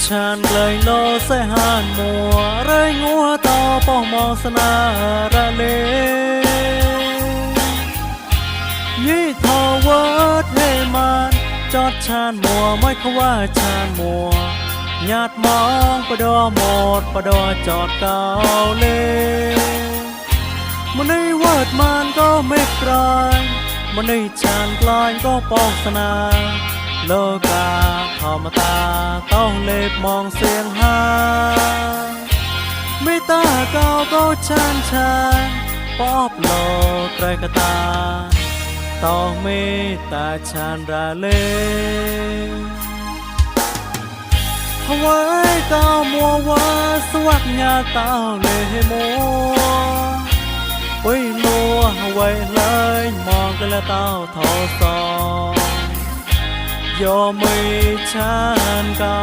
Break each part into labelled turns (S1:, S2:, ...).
S1: Chan lời lo sẽ hàn mùa rơi ngua to bỏ mò sana ra lêยี่ทอเวิร์ดให้มันจอดชานมัวไม่เขาว่าชานมัวหยาดมองประดอหมดประดอจอดเก่าเลยมันในเวิร์ดมันก็ไม่กลายมันในชานกลายก็ปองสนาโลกาธรรมตาต้องเล็บมองเสียงหาไม่ตาเก่าก็ชานชานปอบโลกไกรกตาต้องเมตตาชานราเลหวายเก่ามัวว่าสวักญาเก่าเลยมัวไปมัวหวายเลยมองกันแล้วเต้าทอซอยอมไม่ชานเก่า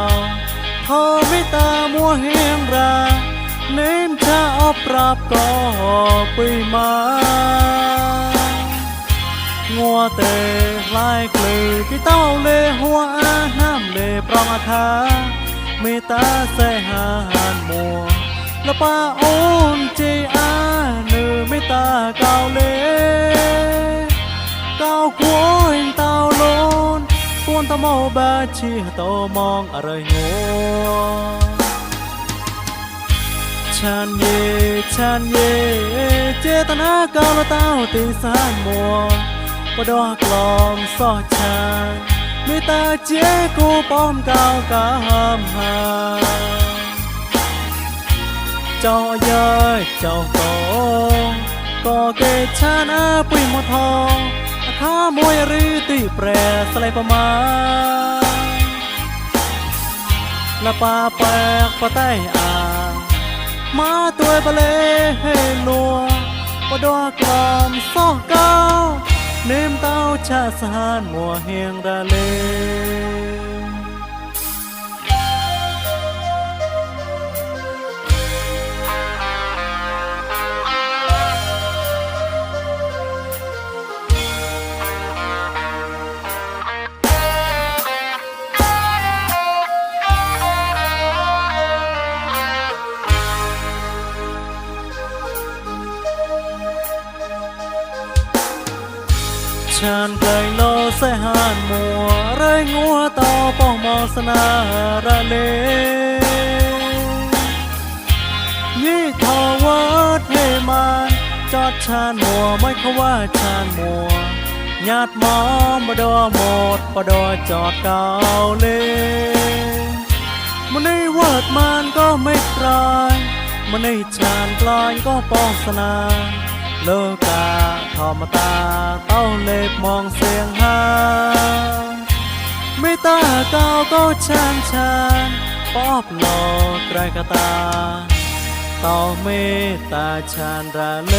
S1: ทอไม่ตามัวเฮียงราเน้นชาอปรับก็ไปมางัวเตะลายกลือที่เต้าเลหัวน้ำเลปรองอาคาเมตาใส่หานมัวละป้าโอนเจอาเนื้อเมตาเก่าเลเก่าขวยเต้าโลนปวนตะโมบาชีโตมองอะไรงัวฉันเย่เจตนาเก่าละเต้าตีสานมัวปดอกลอมซอชาไม่ตาเจ้กูป้อมเก่ากามหาเจ้าเย้ยเจ้าโตก็เกชานาปุยมทองข้ามวยรีตีแปรสไลประมาละปาแปกปะใต้อามาตัวบะเลให้ลัวปดอกลอมซอเก่าเนมเต้าชาสานมัวเฮียงราเลฉันไกลโลเสหานมัวไรงัวต่อป้องมองสนาระเลยี่ทอเวิร์ดให้มันจอดชานมัวไม่เขาว่าชานมัวหยาดมองบดอหมดบดอจอดเก่าเลยมันในเวิร์ดมันก็ไม่กลายมันในชานกลายก็ป้องสนาโลกาธรรมตาเต้าเล็บมองเสียงหาไม่ตาเก่าก็ชานปอบโลกไกรกตาต่อเมตตาชานราเล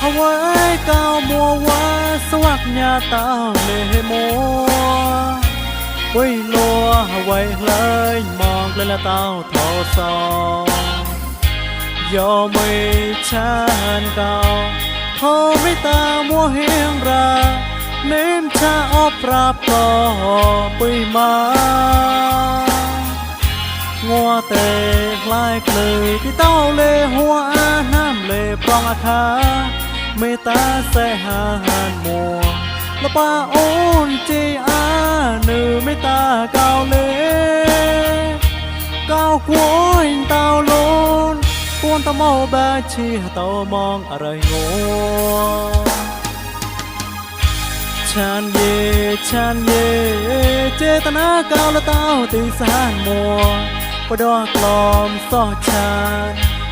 S1: หวายเก่ามัวว่าสวักญาเต้าเลมัวไว้ลัวไว้เลยมองเลยละเต้าทอซอยอมไม่ชานเก่าทอไม่ตามัวเฮียงราเน้นชาอปรับก็ไปมางัวเตะลายกลือที่เต้าเลหัวน้ำเลปรองอาคาเมตาใส่หานมัวละป้าโอนเจอาเนื้อเมตาเก่าเลเก่าขวยเต้าโลนปวนตะโมบาชีโตมองอะไรงัวฉันเย่เจตนาเก่าละเต้าตีสานมัวปดอกลอมซอชา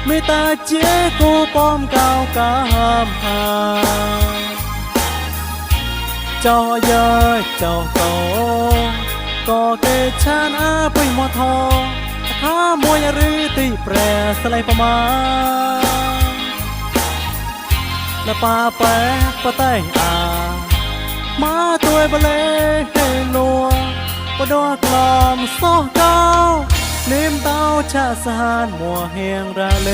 S1: ไม่ตาเจ้กูป้อมเก่ากามหาเจ้าเย้ยเจ้าโตก็เกชานาปุยมทองข้ามวยรีตีแปรสไลประมาและปาแปกปะใต้อามาตัวบะเลให้ลัวปดอกลอมซอเก่าเนมเต้าชาสานมัวเฮียงราเล